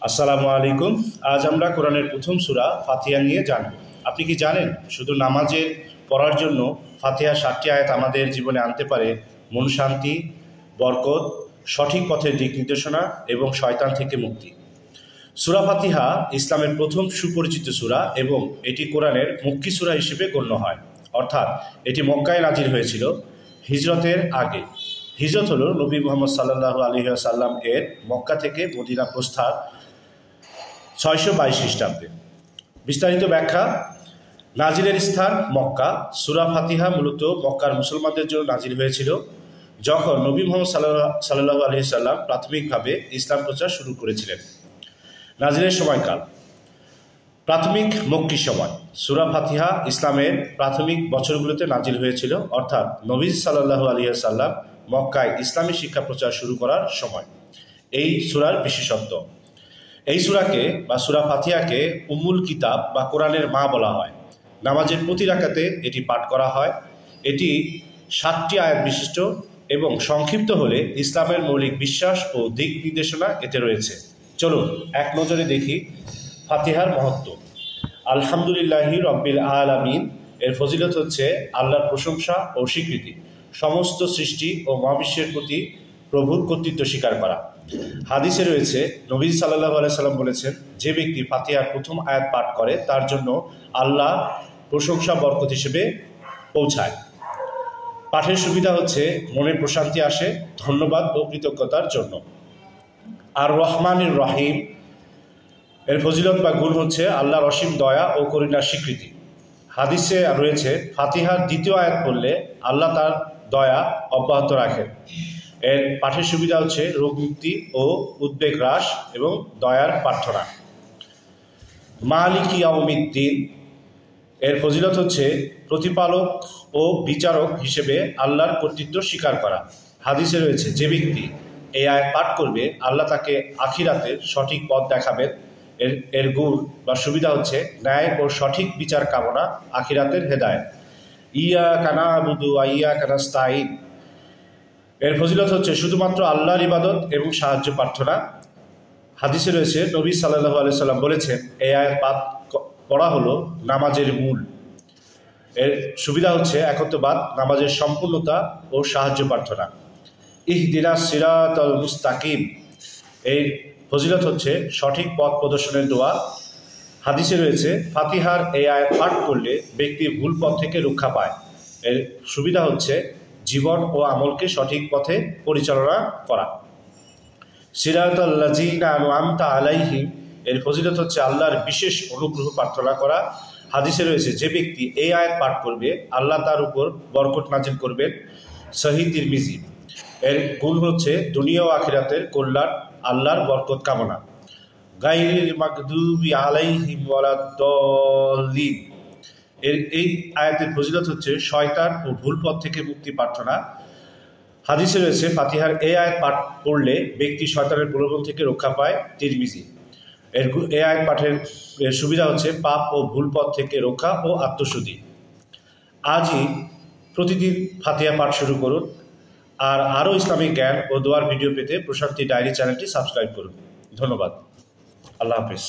আসসালামু আলাইকুম। আজ আমরা কোরআনের প্রথম সূরা ফাতিহা নিয়ে জানব। আপনি কি জানেন শুধু নামাজের পড়ার জন্য ফাতিহা ৭টি আয়াত আমাদের জীবনে আনতে পারে মন শান্তি, বরকত, সঠিক পথের দিক নির্দেশনা এবং শয়তান থেকে মুক্তি। সূরা ফাতিহা ইসলামের প্রথম সুপরিচিত সূরা এবং এটি কোরআনের মক্কি সূরা হিসেবে গণ্য হয়, অর্থাৎ এটি মক্কায় নাজিল হয়েছিল হিজরতের আগে। হিজরত হল নবী মুহাম্মদ সাল্লাল্লাহু আলাইহি ওয়াসাল্লাম এর মক্কা থেকে মদিনা প্রস্থান ৬২২ খ্রিস্টাব্দে। বিস্তারিত ব্যাখ্যা। নাজিলের স্থান মক্কা। সূরা ফাতিহা মূলত মক্কার মুসলমানদের জন্য নাজিল হয়েছিল যখন নবী মুহাম্মদ সাল্লাল্লাহু আলাইহি ওয়াসাল্লাম প্রাথমিকভাবে ইসলাম প্রচার শুরু করেছিলেন। নাজিলের সময়কাল প্রাথমিক মক্কি সময়। সূরা ফাতিহা ইসলামের প্রাথমিক বছরগুলোতে নাজিল হয়েছিল, অর্থাৎ নবী সাল্লাল্লাহু আলাইহি ওয়াসাল্লাম মক্কায় ইসলামী শিক্ষা প্রচার শুরু করার সময়। এই সূরার বিশেষত্ব। এই সূরাকে বা সূরা ফাতিহাকে উম্মুল কিতাব বা কোরআনের মা বলা হয়। নামাজের প্রতি রাকাতে এটি পাঠ করা হয়। এটি ৭টি আয়াত বিশিষ্ট এবং সংক্ষিপ্ত হলে ইসলামের মৌলিক বিশ্বাস ও দিক নির্দেশনা এতে রয়েছে। চলুন এক নজরে দেখি ফাতিহার মহত্ব। আলহামদুলিল্লাহি রব্বিল আলামিন এর ফজিলত হচ্ছে আল্লাহর প্রশংসা ও স্বীকৃতি, সমস্ত সৃষ্টি ও মহাবিশ্বের প্রতি প্রভুর কর্তৃত্ব স্বীকার করা। হাদিসে রয়েছে নবী সাল্লাল্লাহু আলাইহি সাল্লাম বলেছেন, যে ব্যক্তি ফাতিহার প্রথম আয়াত পাঠ করে তার জন্য আল্লাহ প্রশংসা বরকত হিসেবে পৌঁছায়। পাঠের সুবিধা হচ্ছে মনে প্রশান্তি আসে ধন্যবাদ ও কৃতজ্ঞতার জন্য। আর রহমানির রহিম এর ফজিলত বা গুণ হচ্ছে আল্লাহর অসীম দয়া ও করুণার স্বীকৃতি। হাদিসে রয়েছে ফাতিহার দ্বিতীয় আয়াত পড়লে আল্লাহ তার দয়া অব্যাহত রাখেন। এর পাঠের সুবিধা হচ্ছে রোগ মুক্তি ও উদ্বেগ হ্রাস এবং দয়ার প্রার্থনা। মালিক ইয়াউমিদ্দিন এর ফজিলত হচ্ছে প্রতিপালক ও বিচারক হিসেবে আল্লাহর কর্তৃত্ব স্বীকার করা। হাদিসে রয়েছে যে ব্যক্তি এই আয়াত পাঠ করবে আল্লাহ তাকে আখিরাতের সঠিক পথ দেখাবেন। এর গুণ বা সুবিধা হচ্ছে ন্যায় ও সঠিক বিচার কামনা, আখিরাতের হেদায়েত। ইয়াকা না'বুদু ওয়া ইয়াকা নাস্তাঈন এর ফজিলত হচ্ছে শুধুমাত্র আল্লাহর ইবাদত এবং সাহায্য প্রার্থনা। হাদিসে রয়েছে নবী সাল্লাল্লাহু আলাইহি সাল্লাম বলেছেন, এই আয়াত পাঠ পড়া হলো নামাজের মূল। এর সুবিধা হচ্ছে একত্ববাদ, নামাজের সম্পূর্ণতা ও সাহায্য প্রার্থনা। ইহদিনাস সিরাতাল মুস্তাকিম এর ফজিলত হচ্ছে সঠিক পথ প্রদর্শনের দোয়া। হাদিসে রয়েছে ফাতিহার এই আয়াত পাঠ করলে ব্যক্তি ভুল পথ থেকে রক্ষা পায়। এর সুবিধা হচ্ছে জীবন ও আমলকে সঠিক পথে পরিচালনা করা। সিরাতাল লাযিনা আন'আমতা আলাইহিম এর ফজিলত হচ্ছে আল্লাহর বিশেষ অনুগ্রহ প্রার্থনা করা। হাদিসে রয়েছে যে ব্যক্তি এই আয়াত পাঠ করবে আল্লাহ তার উপর বরকত নাজিল করবেন। সহিহ তিরমিজি এর গুণ হচ্ছে দুনিয়া ও আখিরাতের কল্যাণ, আল্লাহর বরকত কামনা। গায়রিল মাগদুবি আলাইহিম ওয়ালাদ-দাল্লিন এই আয়াতের ফজিলত হচ্ছে শয়তান ও ভুল পথ থেকে মুক্তি প্রার্থনা। হাদিসে রয়েছে ফাতিহার এই আয়াত পাঠ পড়লে ব্যক্তি শয়তানের প্রলোভন থেকে রক্ষা পায়। তিরমিজি এই আয়াত পাঠের সুবিধা হচ্ছে পাপ ও ভুল পথ থেকে রক্ষা ও আত্মশুদ্ধি। আজই প্রতিদিন ফাতিহা পাঠ শুরু করুন। আর আরও ইসলামিক জ্ঞান ও দোয়ার ভিডিও পেতে প্রশান্তি ডায়েরি চ্যানেলটি সাবস্ক্রাইব করুন। ধন্যবাদ। আল্লাহ হাফেজ।